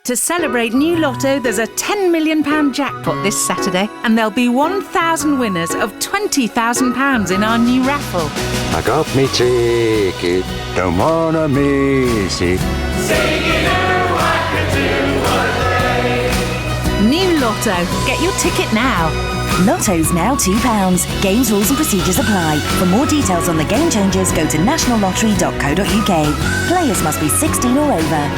To celebrate new Lotto, there's a £10 million jackpot this Saturday, and there'll be 1,000 winners of £20,000 in our new raffle. I got me ticket, don't wanna miss it. Singing, oh, I could do one day. New Lotto. Get your ticket now. Lotto's now £2. Games, rules and procedures apply. For more details on the game changers, go to nationallottery.co.uk. Players must be 16 or over.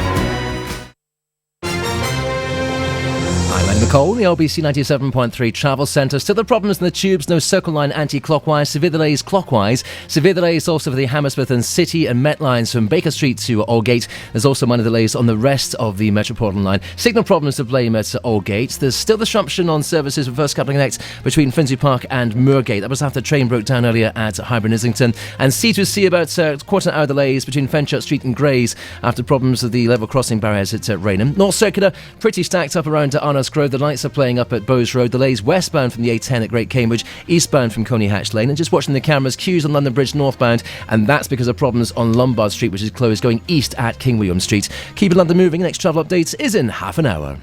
I'm Nicole, the LBC 97.3 Travel Centre. Still the problems in the tubes, no Circle Line anti-clockwise, severe delays clockwise. Severe delays also for the Hammersmith and City and Met lines from Baker Street to Aldgate. There's also minor delays on the rest of the Metropolitan line. Signal problems to blame at Aldgate. There's still disruption on services for First Capital Connect between Finsbury Park and Moorgate. That was after the train broke down earlier at Highbury and Islington. And C2C about quarter-hour delays between Fenchurch Street and Grays after problems with the level crossing barriers at Rainham. North Circular, pretty stacked up around Arnos Grove. The lights are playing up at Bowes Road. Delays westbound from the A10 at Great Cambridge, eastbound from Coney Hatch Lane. And just watching the cameras, queues on London Bridge northbound, and that's because of problems on Lombard Street, which is closed going east at King William Street. Keeping London moving. Next travel update is in half an hour.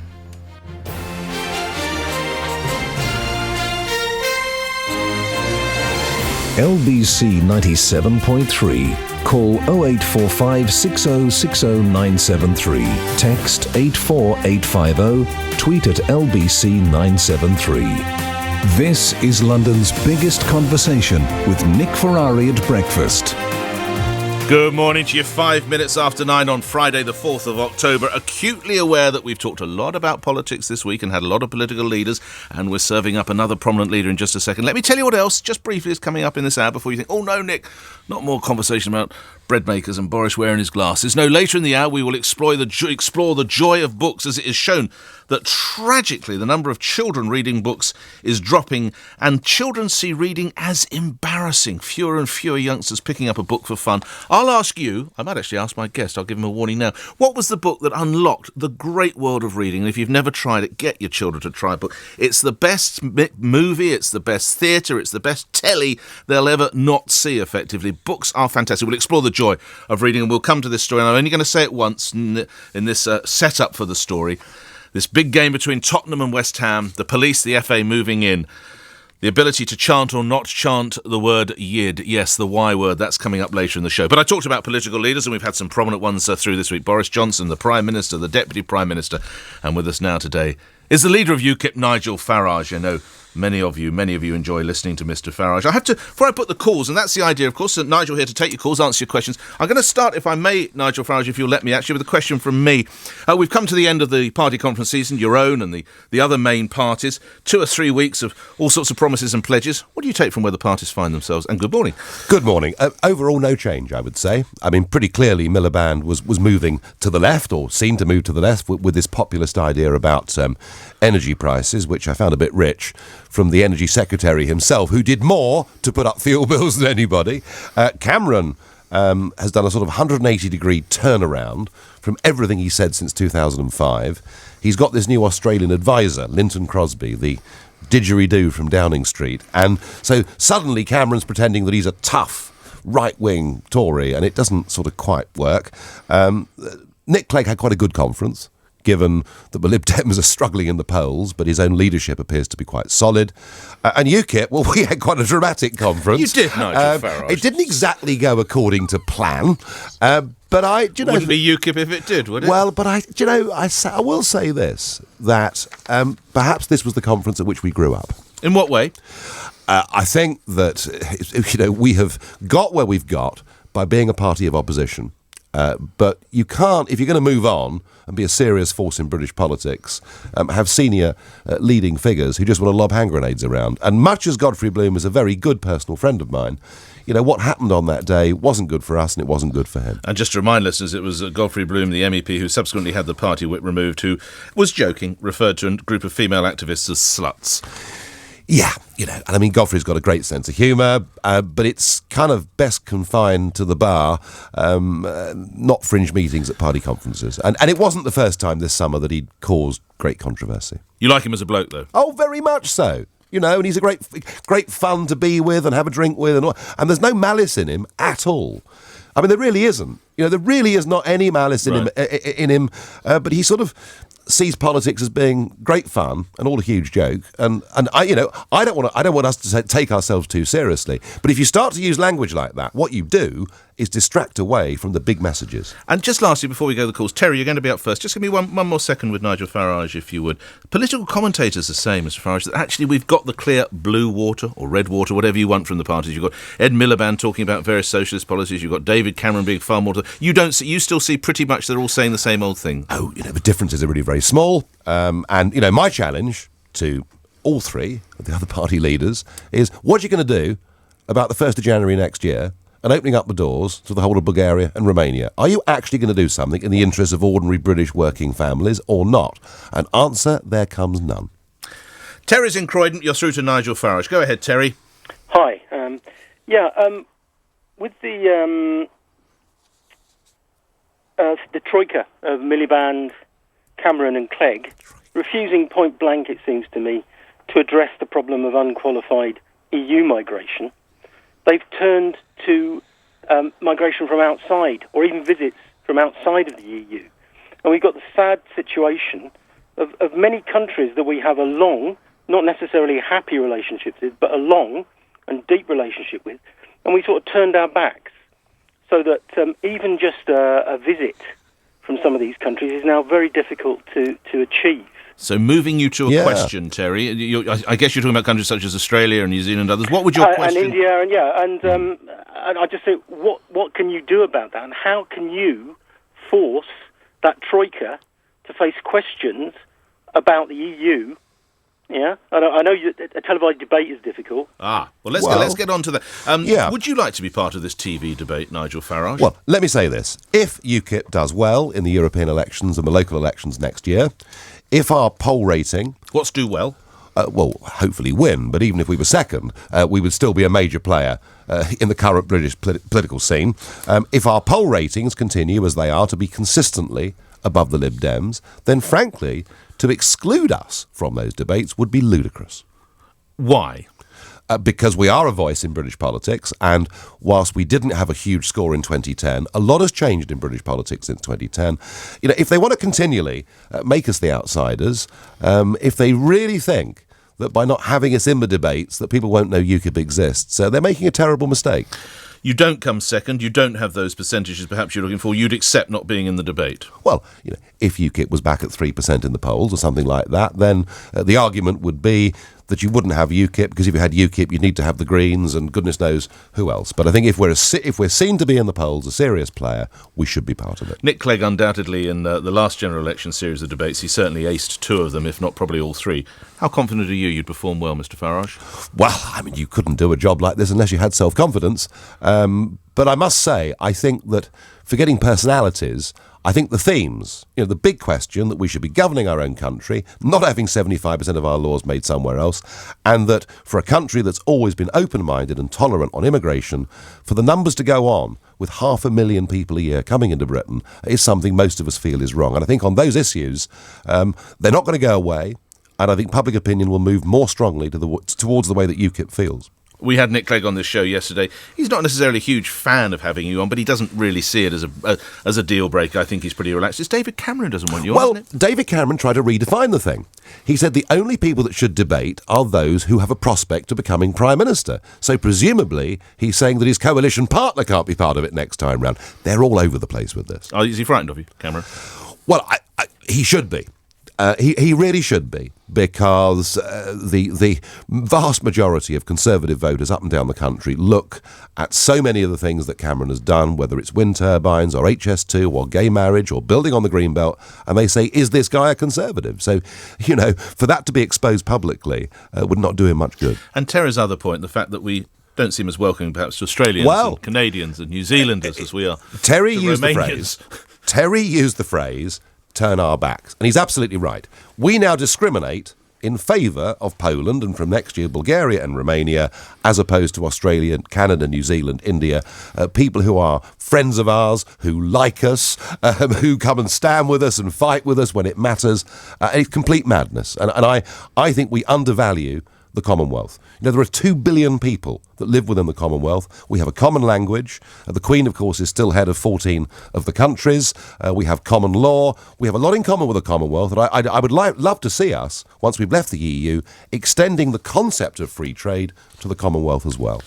LBC 97.3. Call 0845 6060 973. Text 84850. Tweet at LBC 973. This is London's biggest conversation with Nick Ferrari at breakfast. Good morning to you. 5 minutes after 9 on Friday the 4th of October. Acutely aware that we've talked a lot about politics this week and had a lot of political leaders, and we're serving up another prominent leader in just a second. Let me tell you what else, just briefly, is coming up in this hour before you think, oh no, Nick, not more conversation about bread makers and Boris wearing his glasses. No, later in the hour we will explore the joy of books, as it is shown that tragically the number of children reading books is dropping, and children see reading as embarrassing. Fewer and fewer youngsters picking up a book for fun. I'll ask you, I might actually ask my guest, I'll give him a warning now, what was the book that unlocked the great world of reading? And if you've never tried it, get your children to try a book. It's the best movie, it's the best theatre, it's the best telly they'll ever not see, effectively. Books are fantastic. We'll explore the joy of reading, and we'll come to this story, and I'm only going to say it once in this setup for the story. This big game between Tottenham and West Ham, the police, the FA moving in, the ability to chant or not chant the word yid. Yes, the Y word, that's coming up later in the show. But I talked about political leaders, and we've had some prominent ones through this week. Boris Johnson, the Prime Minister, the Deputy Prime Minister, and with us now today is the leader of UKIP, Nigel Farage. I know many of you enjoy listening to Mr. Farage. I have to, before I put the calls, and that's the idea, of course, that Nigel here to take your calls, answer your questions. I'm going to start, if I may, Nigel Farage, if you'll let me, actually, with a question from me. We've come to the end of the party conference season, your own and the other main parties. 2 or 3 weeks of all sorts of promises and pledges. What do you take from where the parties find themselves? And good morning. Good morning. Overall, no change, I would say. I mean, pretty clearly, Miliband was moving to the left, or seemed to move to the left, with this populist idea about energy prices, which I found a bit rich, from the Energy Secretary himself, who did more to put up fuel bills than anybody. Cameron has done a sort of 180-degree turnaround from everything he said since 2005. He's got this new Australian advisor, Linton Crosby, the didgeridoo from Downing Street. And so suddenly Cameron's pretending that he's a tough right-wing Tory, and it doesn't sort of quite work. Nick Clegg had quite a good conference, given that the Lib Dems are struggling in the polls, but his own leadership appears to be quite solid. And UKIP, well, we had quite a dramatic conference. You did, Nigel Farage. It didn't exactly go according to plan, but wouldn't be UKIP if it did, would it? Well, but I will say this, that perhaps this was the conference at which we grew up. In what way? I think that we have got where we've got by being a party of opposition. But you can't, if you're going to move on and be a serious force in British politics, have senior leading figures who just want to lob hand grenades around. And much as Godfrey Bloom is a very good personal friend of mine, what happened on that day wasn't good for us, and it wasn't good for him. And just to remind listeners, it was Godfrey Bloom, the MEP, who subsequently had the party whip removed, who was joking, referred to a group of female activists as sluts. Yeah, and I mean, Godfrey's got a great sense of humour, but it's kind of best confined to the bar, not fringe meetings at party conferences. And it wasn't the first time this summer that he'd caused great controversy. You like him as a bloke, though? Oh, very much so. And he's a great fun to be with and have a drink with, and there's no malice in him at all. I mean, there really isn't. There really is not any malice in him. But he sort of sees politics as being great fun and all a huge joke, and I don't want us to take ourselves too seriously. But if you start to use language like that, what you do is distract away from the big messages. And just lastly, before we go to the calls, Terry, you're going to be up first. Just give me one more second with Nigel Farage, if you would. Political commentators are saying, Mr. Farage, that actually we've got the clear blue water or red water, whatever you want from the parties. You've got Ed Miliband talking about various socialist policies. You've got David Cameron being far more. You still see pretty much they're all saying the same old thing. Oh, the differences are really very small. And my challenge to all three of the other party leaders is, what are you going to do about the 1st of January next year and opening up the doors to the whole of Bulgaria and Romania? Are you actually going to do something in the interests of ordinary British working families or not? An answer, there comes none. Terry's in Croydon. You're through to Nigel Farage. Go ahead, Terry. Hi. With the troika of Miliband, Cameron and Clegg refusing point blank, it seems to me, to address the problem of unqualified EU migration, they've turned to migration from outside, or even visits from outside of the EU. And we've got the sad situation of many countries that we have a long, not necessarily happy relationship with, but a long and deep relationship with, and we sort of turned our backs. So that even just a visit from some of these countries is now very difficult to achieve. So moving you to a question, Terry, I guess you're talking about countries such as Australia and New Zealand and others. What would your question... And India, and I just say, what can you do about that? And how can you force that troika to face questions about the EU? Yeah, I know a televised debate is difficult. Well, let's get on to that. Would you like to be part of this TV debate, Nigel Farage? Well, let me say this. If UKIP does well in the European elections and the local elections next year, if our poll rating... What's do well? Hopefully win, but even if we were second, we would still be a major player in the current British political scene. If our poll ratings continue as they are to be consistently above the Lib Dems, then frankly, to exclude us from those debates would be ludicrous. Why? Because we are a voice in British politics, and whilst we didn't have a huge score in 2010, a lot has changed in British politics since 2010. If they want to continually make us the outsiders, if they really think that by not having us in the debates that people won't know UKIP exists, they're making a terrible mistake. You don't come second, you don't have those percentages perhaps you're looking for, you'd accept not being in the debate. Well, if UKIP was back at 3% in the polls or something like that, then the argument would be that you wouldn't have UKIP, because if you had UKIP, you'd need to have the Greens and goodness knows who else. But I think if we're seen to be in the polls a serious player, we should be part of it. Nick Clegg, undoubtedly, in the last general election series of debates, he certainly aced 2 of them, if not probably all 3. How confident are you'd perform well, Mr. Farage? Well, you couldn't do a job like this unless you had self-confidence. But I must say, I think that forgetting personalities, I think the themes, the big question that we should be governing our own country, not having 75% of our laws made somewhere else, and that for a country that's always been open-minded and tolerant on immigration, for the numbers to go on with 500,000 people a year coming into Britain is something most of us feel is wrong. And I think on those issues, they're not going to go away, and I think public opinion will move more strongly towards the way that UKIP feels. We had Nick Clegg on this show yesterday. He's not necessarily a huge fan of having you on, but he doesn't really see it as a deal breaker. I think he's pretty relaxed. It's David Cameron doesn't want you on, isn't it? David Cameron tried to redefine the thing. He said the only people that should debate are those who have a prospect of becoming Prime Minister. So presumably he's saying that his coalition partner can't be part of it next time round. They're all over the place with this. Oh, is he frightened of you, Cameron? Well, he should be. He really should be, because the vast majority of Conservative voters up and down the country look at so many of the things that Cameron has done, whether it's wind turbines or HS2 or gay marriage or building on the Greenbelt, and they say, is this guy a Conservative? So, for that to be exposed publicly would not do him much good. And Terry's other point, the fact that we don't seem as welcoming perhaps to Australians and Canadians and New Zealanders as we are. Terry used the phrase, turn our backs. And he's absolutely right. We now discriminate in favour of Poland and from next year Bulgaria and Romania, as opposed to Australia, Canada, New Zealand, India, people who are friends of ours, who like us, who come and stand with us and fight with us when it matters. It's complete madness. And I think we undervalue the Commonwealth. You know, there are 2 billion people that live within the Commonwealth. We have a common language. The Queen, of course, is still head of 14 of the countries. We have common law. We have a lot in common with the Commonwealth. And I would love to see us, once we've left the EU, extending the concept of free trade to the Commonwealth as well.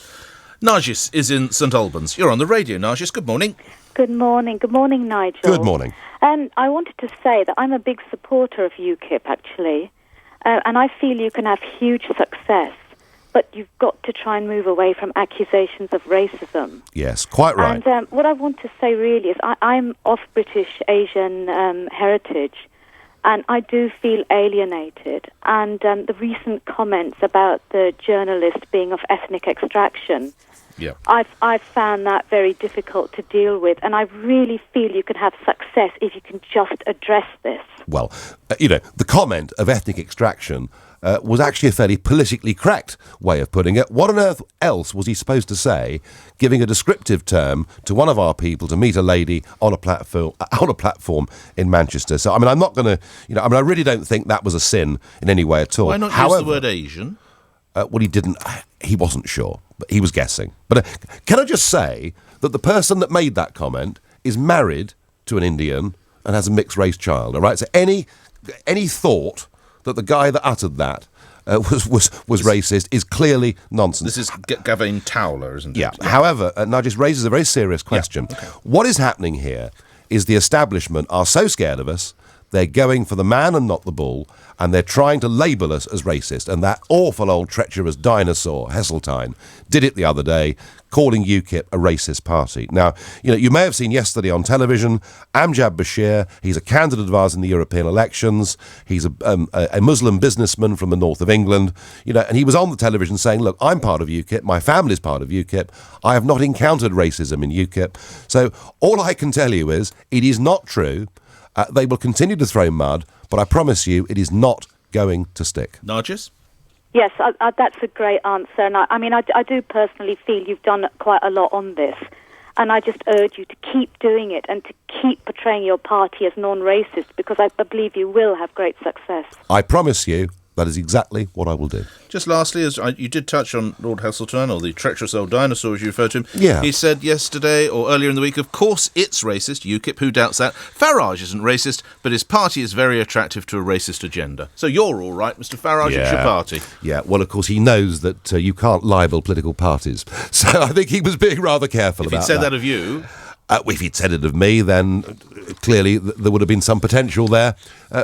Nargis is in St Albans. You're on the radio, Nargis. Good morning. Good morning. Good morning, Nigel. Good morning. I wanted to say that I'm a big supporter of UKIP, actually. And I feel you can have huge success, but you've got to try and move away from accusations of racism. Yes, quite right. And what I want to say really is I'm of British Asian heritage, and I do feel alienated. And the recent comments about the journalist being of ethnic extraction, yeah, I've found that very difficult to deal with, and I really feel you can have success if you can just address this. Well, the comment of ethnic extraction was actually a fairly politically correct way of putting it. What on earth else was he supposed to say, giving a descriptive term to one of our people to meet a lady on a platform in Manchester? So, I'm not going to, I really don't think that was a sin in any way at all. Why not use the word Asian? Well, he wasn't sure, but he was guessing. But can I just say that the person that made that comment is married to an Indian and has a mixed-race child, all right? So any thought that the guy that uttered that was racist is clearly nonsense. This is Gavin Towler, isn't it? Yeah. However, Nigel raises a very serious question. Yeah. Okay. What is happening here is the establishment are so scared of us, they're going for the man and not the bull, and they're trying to label us as racist. And that awful old treacherous dinosaur, Heseltine, did it the other day, calling UKIP a racist party. Now, you may have seen yesterday on television, Amjad Bashir, he's a candidate of ours in the European elections. He's a Muslim businessman from the north of England, and he was on the television saying, look, I'm part of UKIP, my family's part of UKIP, I have not encountered racism in UKIP. So all I can tell you is, it is not true. They will continue to throw mud, but I promise you it is not going to stick. Nargis? Yes, that's a great answer. And I do personally feel you've done quite a lot on this. And I just urge you to keep doing it and to keep portraying your party as non-racist, because I believe you will have great success. I promise you that is exactly what I will do. Just lastly, you did touch on Lord Heseltine, or the treacherous old dinosaur, as you referred to him. Yeah. He said yesterday, or earlier in the week, of course it's racist, UKIP, who doubts that? Farage isn't racist, but his party is very attractive to a racist agenda. So you're all right, Mr Farage, it's your party. Yeah, well, of course, he knows that you can't libel political parties. So I think he was being rather careful about that. If he'd said that of you... if he'd said it of me, then clearly there would have been some potential there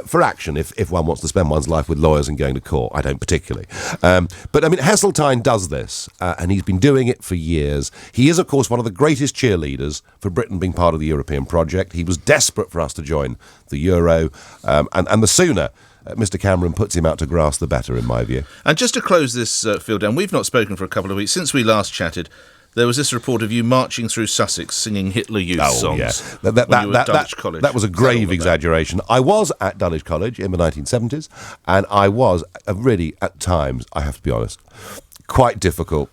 for action if one wants to spend one's life with lawyers and going to court. I don't particularly. But Heseltine does this, and he's been doing it for years. He is, of course, one of the greatest cheerleaders for Britain being part of the European project. He was desperate for us to join the Euro, and the sooner Mr Cameron puts him out to grass, the better, in my view. And just to close this field down, we've not spoken for a couple of weeks. Since we last chatted, there was this report of you marching through Sussex singing Hitler Youth songs. Yeah. Dulwich College. That was a grave exaggeration. I was at Dulwich College in the 1970s, and I was really, at times, I have to be honest, quite difficult,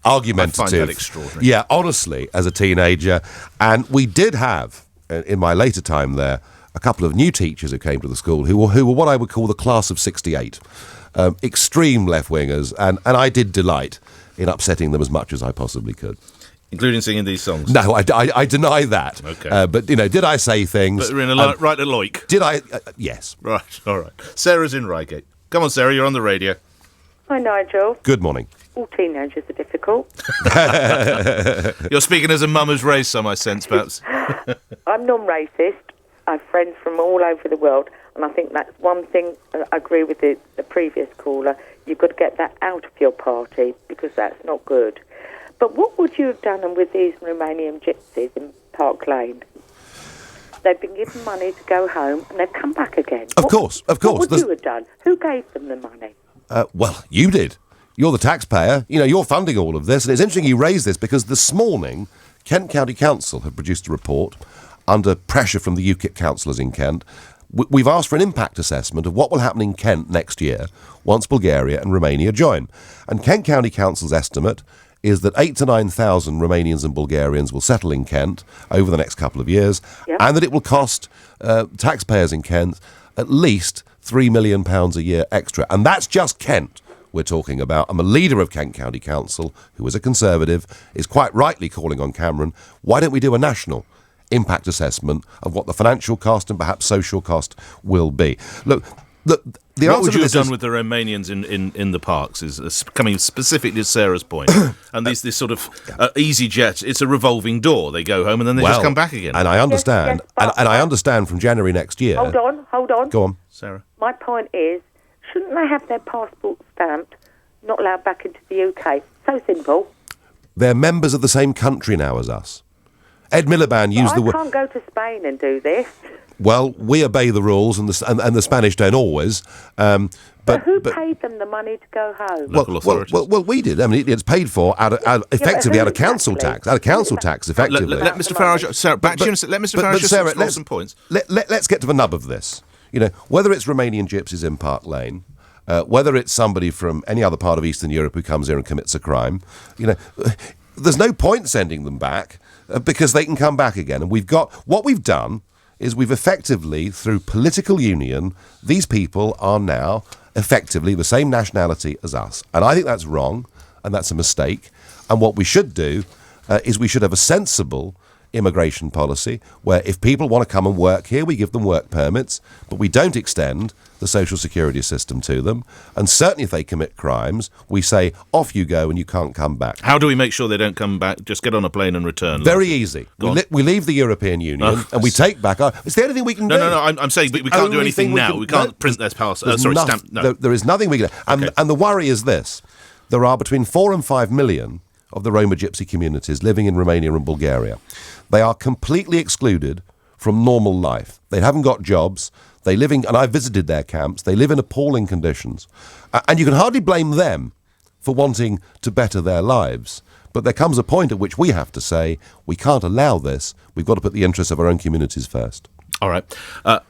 argumentative. I find that extraordinary. Yeah, honestly, as a teenager. And we did have, in my later time there, a couple of new teachers who came to the school who were what I would call the class of 68. Extreme left-wingers, and I did delight in upsetting them as much as I possibly could. Including singing these songs? No, I deny that. Okay. But, did I say things? But we're in right at Loic. Did I? Yes. Right, all right. Sarah's in Reigate. Come on, Sarah, you're on the radio. Hi, Nigel. Good morning. All teenagers are difficult. You're speaking as a mum who's raised some, I sense, perhaps. I'm non-racist. I have friends from all over the world, and I think that's one thing. I agree with the previous caller. You've got to get that out of your party, because that's not good. But what would you have done with these Romanian gypsies in Park Lane? They've been given money to go home, and they've come back again. Of course. What would you have done? Who gave them the money? Well, you did. You're the taxpayer. You're funding all of this. And it's interesting you raise this, because this morning, Kent County Council have produced a report under pressure from the UKIP councillors in Kent. We've asked for an impact assessment of what will happen in Kent next year once Bulgaria and Romania join. And Kent County Council's estimate is that 8,000 to 9,000 Romanians and Bulgarians will settle in Kent over the next couple of years, and that it will cost taxpayers in Kent at least £3 million a year extra. And that's just Kent, we're talking about. And the leader of Kent County Council, who is a Conservative, is quite rightly calling on Cameron, why don't we do a national impact assessment of what the financial cost and perhaps social cost will be? Look, the what answer would to you have this done is, with the Romanians in the parks is coming specifically to Sarah's point. And this sort of easy jet, it's a revolving door. They go home and then they just come back again. And I understand, Yes, and I understand from January next year. Hold on. Go on. Sarah. My point is, shouldn't they have their passport stamped, not allowed back into the UK? So simple. They're members of the same country now as us. Ed Miliband used the I word. can't go to Spain and do this. Well, we obey the rules, and the Spanish don't always. But who paid them the money to go home? Local authorities. Well, we did. I mean, it's paid for effectively out of council tax. Out of council tax, effectively. Let Mr. Farage, Sarah, back to you. Let Mr. Farage just explore some points. Let's get to the nub of this. You know, whether it's Romanian gypsies in Park Lane, whether it's somebody from any other part of Eastern Europe who comes here and commits a crime, you know, there's no point sending them back because they can come back again. And what we've done is we've effectively, through political union, these people are now effectively the same nationality as us. And I think that's wrong, and that's a mistake. And what we should do is we should have a sensible immigration policy where if people want to come and work here, we give them work permits, but we don't extend the social security system to them. And certainly if they commit crimes, we say, off you go and you can't come back. How do we make sure they don't come back? Just get on a plane and return. Very easy. We leave the European Union and we take back our... It's the only thing we can do. No, I'm saying we can't do anything now. We can't print their passport. Stamp. No. There is nothing we can do. And the worry is this. There are between 4 and 5 million of the Roma gypsy communities living in Romania and Bulgaria. They are completely excluded from normal life. They haven't got jobs. They live in, and I visited their camps, they live in appalling conditions. And you can hardly blame them for wanting to better their lives. But there comes a point at which we have to say, we can't allow this. We've got to put the interests of our own communities first. All right.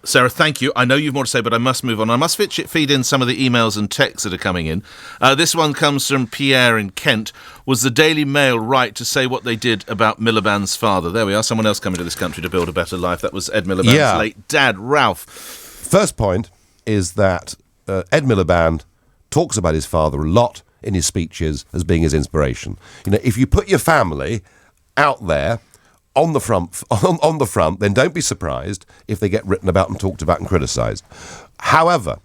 Sarah, thank you. I know you've more to say, but I must move on. I must feed in some of the emails and texts that are coming in. This one comes from Pierre in Kent. Was the Daily Mail right to say what they did about Miliband's father? There we are. Someone else coming to this country to build a better life. That was Ed Miliband's late dad, Ralph. First point is that Ed Miliband talks about his father a lot in his speeches as being his inspiration. You know, if you put your family out there on the front, then don't be surprised if they get written about and talked about and criticised. However,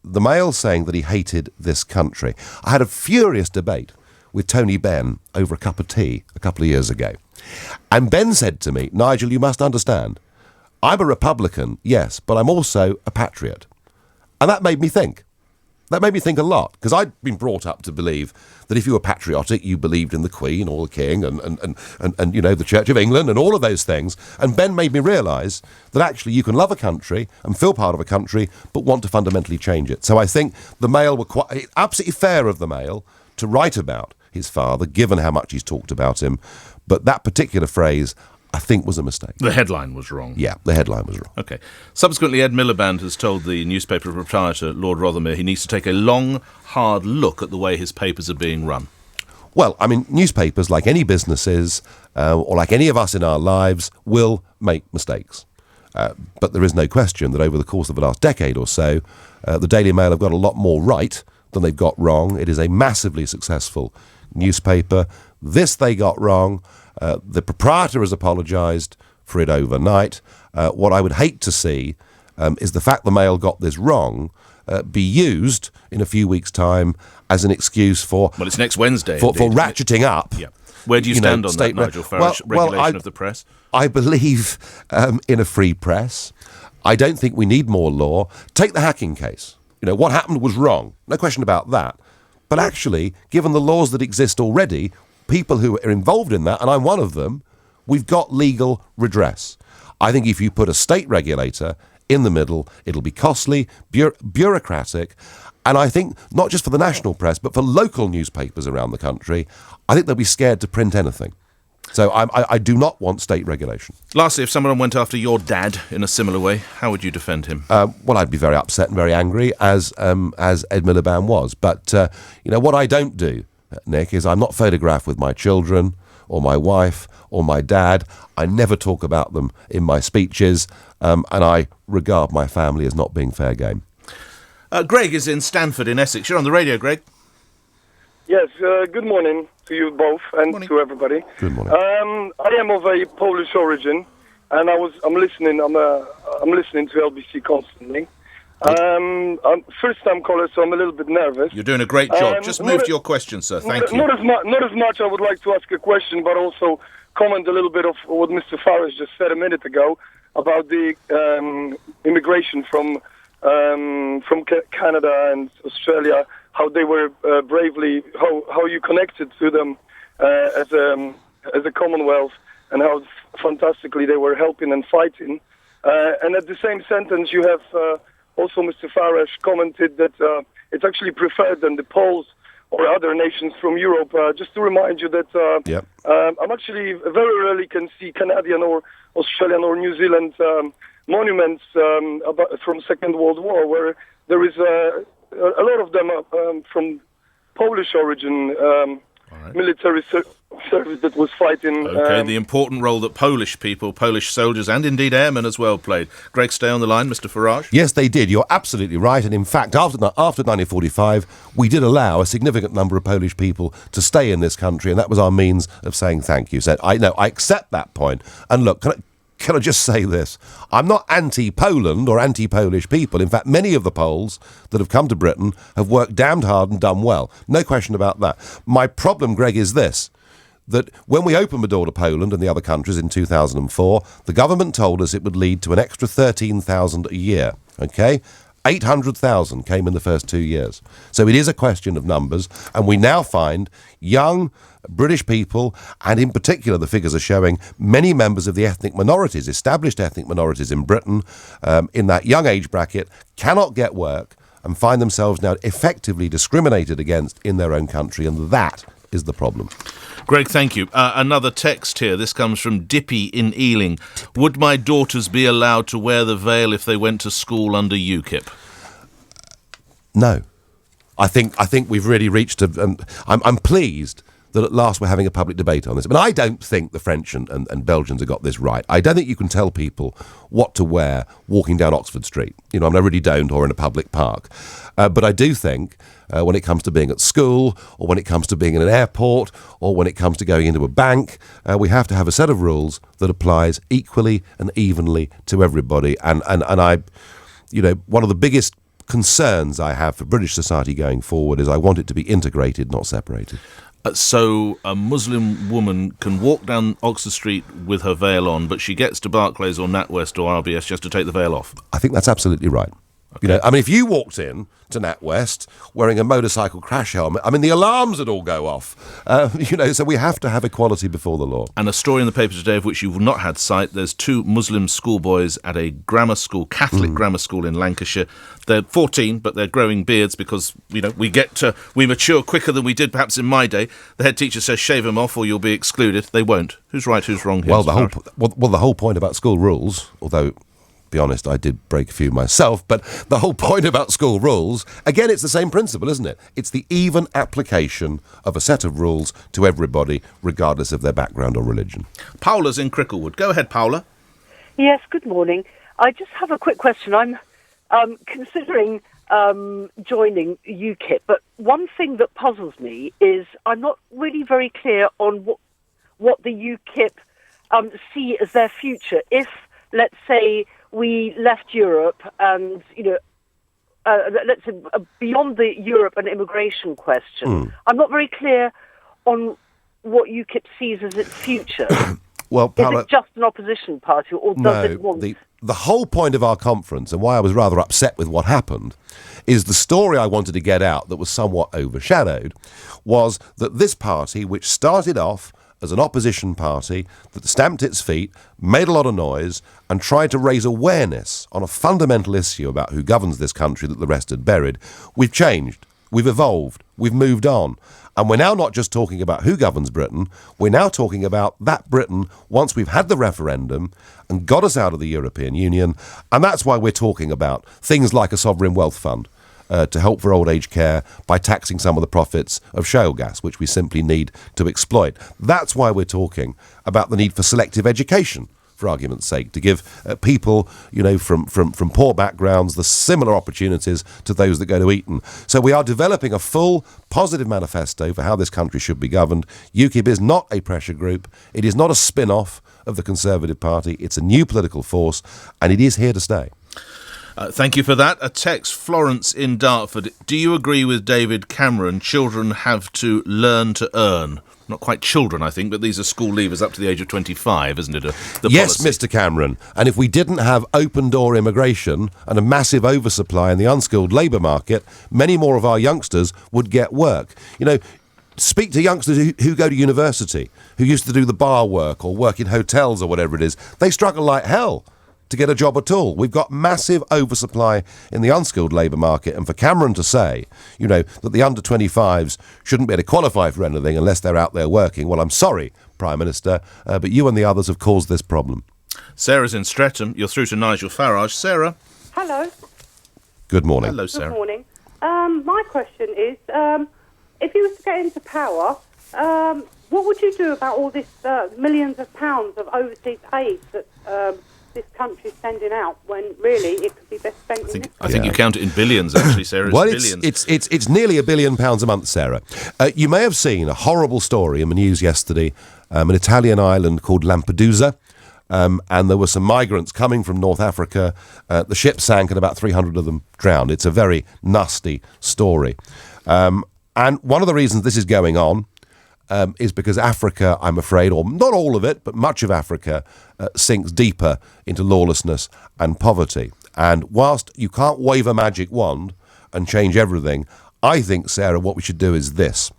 the Mail saying that he hated this country. I had a furious debate with Tony Benn over a cup of tea a couple of years ago. And Ben said to me, Nigel, you must understand, I'm a Republican, yes, but I'm also a patriot. And that made me think. That made me think a lot, because I'd been brought up to believe that if you were patriotic, you believed in the Queen or the King and you know, the Church of England and all of those things. And Ben made me realise that actually you can love a country and feel part of a country, but want to fundamentally change it. So I think the Mail were quite absolutely fair of the Mail to write about his father, given how much he's talked about him. But that particular phrase, I think, was a mistake. The headline was wrong. Yeah, the headline was wrong. OK. Subsequently, Ed Miliband has told the newspaper proprietor, Lord Rothermere, he needs to take a long, hard look at the way his papers are being run. Well, I mean, newspapers, like any businesses or like any of us in our lives, will make mistakes. But there is no question that over the course of the last decade or so, the Daily Mail have got a lot more right than they've got wrong. It is a massively successful newspaper. This they got wrong. The proprietor has apologised for it overnight. What I would hate to see is the fact the Mail got this wrong be used in a few weeks' time as an excuse for... Well, it's next Wednesday. For ratcheting up. Yeah. Where do you stand on that, Nigel Farage, regulation of the press? I believe in a free press. I don't think we need more law. Take the hacking case. You know, what happened was wrong. No question about that. But actually, given the laws that exist already, people who are involved in that, and I'm one of them, we've got legal redress. I think if you put a state regulator in the middle, it'll be costly, bureaucratic, and I think not just for the national press, but for local newspapers around the country, I think they'll be scared to print anything. So I do not want state regulation. Lastly, if someone went after your dad in a similar way, how would you defend him? Well, I'd be very upset and very angry, as Ed Miliband was. But, you know, what I don't do, Nick, is I'm not photographed with my children or my wife or my dad. I never talk about them in my speeches, and I regard my family as not being fair game. Greg is in Stanford in Essex. You're on the radio, Greg. Yes, good morning to you both and to everybody. Good morning. I am of a Polish origin, and I'm listening to LBC constantly. I'm first-time caller, so I'm a little bit nervous. You're doing a great job. Just move to your question, sir. Thank you. Not as much I would like to ask a question, but also comment a little bit of what Mr. Farage just said a minute ago about the immigration from Canada and Australia, how they were bravely, how you connected to them as a Commonwealth, and how fantastically they were helping and fighting. And at the same sentence, you have also Mr. Farage commented that it's actually preferred than the Poles or other nations from Europe. Just to remind you that I'm actually very rarely can see Canadian or Australian or New Zealand monuments from Second World War, where there is a lot of them from Polish origin, military service that was fighting. Okay, the important role that Polish people, Polish soldiers, and indeed airmen as well played. Greg, stay on the line, Mr. Farage. Yes, they did. You're absolutely right. And in fact, after 1945, we did allow a significant number of Polish people to stay in this country, and that was our means of saying thank you. So I accept that point. And look, can I just say this? I'm not anti-Poland or anti-Polish people. In fact, many of the Poles that have come to Britain have worked damned hard and done well. No question about that. My problem, Greg, is this, that when we opened the door to Poland and the other countries in 2004, the government told us it would lead to an extra 13,000 a year, okay? 800,000 came in the first 2 years. So it is a question of numbers, and we now find young British people, and in particular the figures are showing many members of the ethnic minorities, established ethnic minorities in Britain, in that young age bracket, cannot get work and find themselves now effectively discriminated against in their own country, and that is the problem. Greg, thank you. Another text here. This comes from Dippy in Ealing. Would my daughters be allowed to wear the veil if they went to school under UKIP? No. I think we've really reached I'm pleased that at last we're having a public debate on this. I mean, I don't think the French and Belgians have got this right. I don't think you can tell people what to wear walking down Oxford Street. I really don't, or in a public park. But I do think when it comes to being at school, or when it comes to being in an airport, or when it comes to going into a bank, we have to have a set of rules that applies equally and evenly to everybody. And I, one of the biggest concerns I have for British society going forward is I want it to be integrated, not separated. So a Muslim woman can walk down Oxford Street with her veil on, but she gets to Barclays or NatWest or RBS just to take the veil off? I think that's absolutely right. Okay. If you walked in to NatWest wearing a motorcycle crash helmet, the alarms would all go off. So we have to have equality before the law. And a story in the paper today of which you've not had sight. There's 2 Muslim schoolboys at a grammar school, Catholic grammar school in Lancashire. They're 14, but they're growing beards because, we mature quicker than we did perhaps in my day. The head teacher says, shave them off or you'll be excluded. They won't. Who's right, who's wrong here? Well, the whole point about school rules, although, be honest, I did break a few myself, but the whole point about school rules, again, it's the same principle, isn't it? It's the even application of a set of rules to everybody, regardless of their background or religion. Paula's in Cricklewood. Go ahead, Paula. Yes, good morning. I just have a quick question. I'm considering joining UKIP, but one thing that puzzles me is I'm not really very clear on what the UKIP see as their future. If, let's say, we left Europe and, let's say beyond the Europe and immigration question, I'm not very clear on what UKIP sees as its future. Well, Paula, is it just an opposition party, or does it want... The whole point of our conference, and why I was rather upset with what happened, is the story I wanted to get out that was somewhat overshadowed, was that this party, which started off as an opposition party that stamped its feet, made a lot of noise, and tried to raise awareness on a fundamental issue about who governs this country that the rest had buried, we've changed, we've evolved, we've moved on. And we're now not just talking about who governs Britain, we're now talking about that Britain once we've had the referendum and got us out of the European Union. And that's why we're talking about things like a sovereign wealth fund, to help for old age care by taxing some of the profits of shale gas, which we simply need to exploit. That's why we're talking about the need for selective education for argument's sake, to give people, from poor backgrounds the similar opportunities to those that go to Eton. So we are developing a full positive manifesto for how this country should be governed. UKIP is not a pressure group. It is not a spin-off of the Conservative Party. It's a new political force, and it is here to stay. Thank you for that. A text, Florence in Dartford. Do you agree with David Cameron? Children have to learn to earn. Not quite children, I think, but these are school leavers up to the age of 25, isn't it? Yes, policy? Mr. Cameron. And if we didn't have open-door immigration and a massive oversupply in the unskilled labour market, many more of our youngsters would get work. Speak to youngsters who go to university, who used to do the bar work or work in hotels or whatever it is. They struggle like hell to get a job at all. We've got massive oversupply in the unskilled labour market, and for Cameron to say, that the under-25s shouldn't be able to qualify for anything unless they're out there working, well, I'm sorry, Prime Minister, but you and the others have caused this problem. Sarah's in Streatham. You're through to Nigel Farage. Sarah. Hello. Good morning. Hello, Sarah. Good morning. My question is, if you was to get into power, what would you do about all this millions of pounds of overseas aid that this country's sending out, when really it could be best spent in this? I think you count it in billions, actually, Sarah. Well, billions. It's nearly £1 billion a month, Sarah. You may have seen a horrible story in the news yesterday, an Italian island called Lampedusa, and there were some migrants coming from North Africa. The ship sank and about 300 of them drowned. It's a very nasty story. And one of the reasons this is going on is because Africa, I'm afraid, or not all of it, but much of Africa, sinks deeper into lawlessness and poverty. And whilst you can't wave a magic wand and change everything, I think, Sarah, what we should do is this.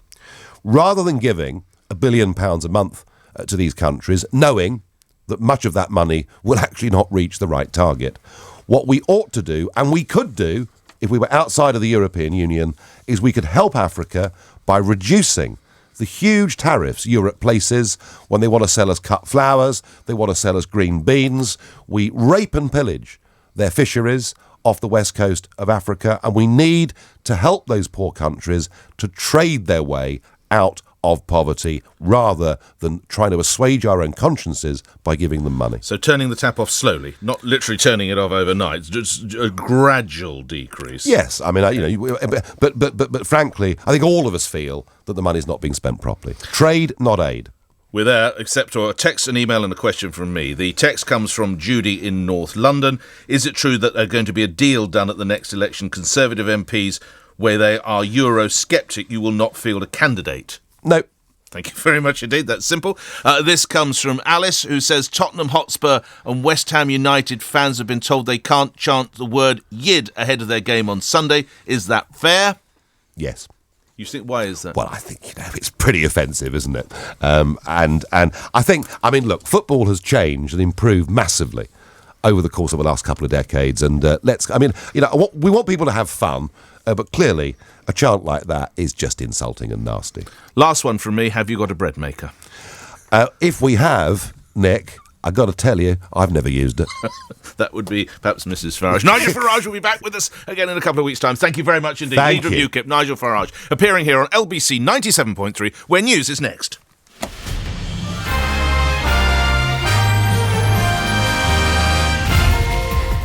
Rather than giving £1 billion a month to these countries, knowing that much of that money will actually not reach the right target, what we ought to do, and we could do if we were outside of the European Union, is we could help Africa by reducing the huge tariffs Europe places when they want to sell us cut flowers, they want to sell us green beans. We rape and pillage their fisheries off the west coast of Africa, and we need to help those poor countries to trade their way out of poverty rather than trying to assuage our own consciences by giving them money. So turning the tap off slowly, not literally turning it off overnight, just a gradual decrease. Yes, I mean, but frankly, I think all of us feel that the money's not being spent properly. Trade, not aid. We're there, except for a text, an email and a question from me. The text comes from Judy in North London. Is it true that there's going to be a deal done at the next election? Conservative MPs, where they are Eurosceptic, you will not field a candidate? No. Thank you very much indeed. That's simple. This comes from Alice, who says Tottenham Hotspur and West Ham United fans have been told they can't chant the word "yid" ahead of their game on Sunday. Is that fair? Yes. You think, why is that? Well, I think, it's pretty offensive, isn't it? And I think, look, football has changed and improved massively over the course of the last couple of decades. And we want people to have fun, but clearly a chant like that is just insulting and nasty. Last one from me. Have you got a bread maker? If we have, Nick, I've got to tell you, I've never used it. That would be perhaps Mrs. Farage. Nigel Farage will be back with us again in a couple of weeks' time. Thank you very much indeed. Thank Leader you. of UKIP, Nigel Farage, appearing here on LBC 97.3, where news is next.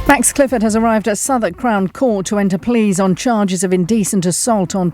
Max Clifford has arrived at Southwark Crown Court to enter pleas on charges of indecent assault on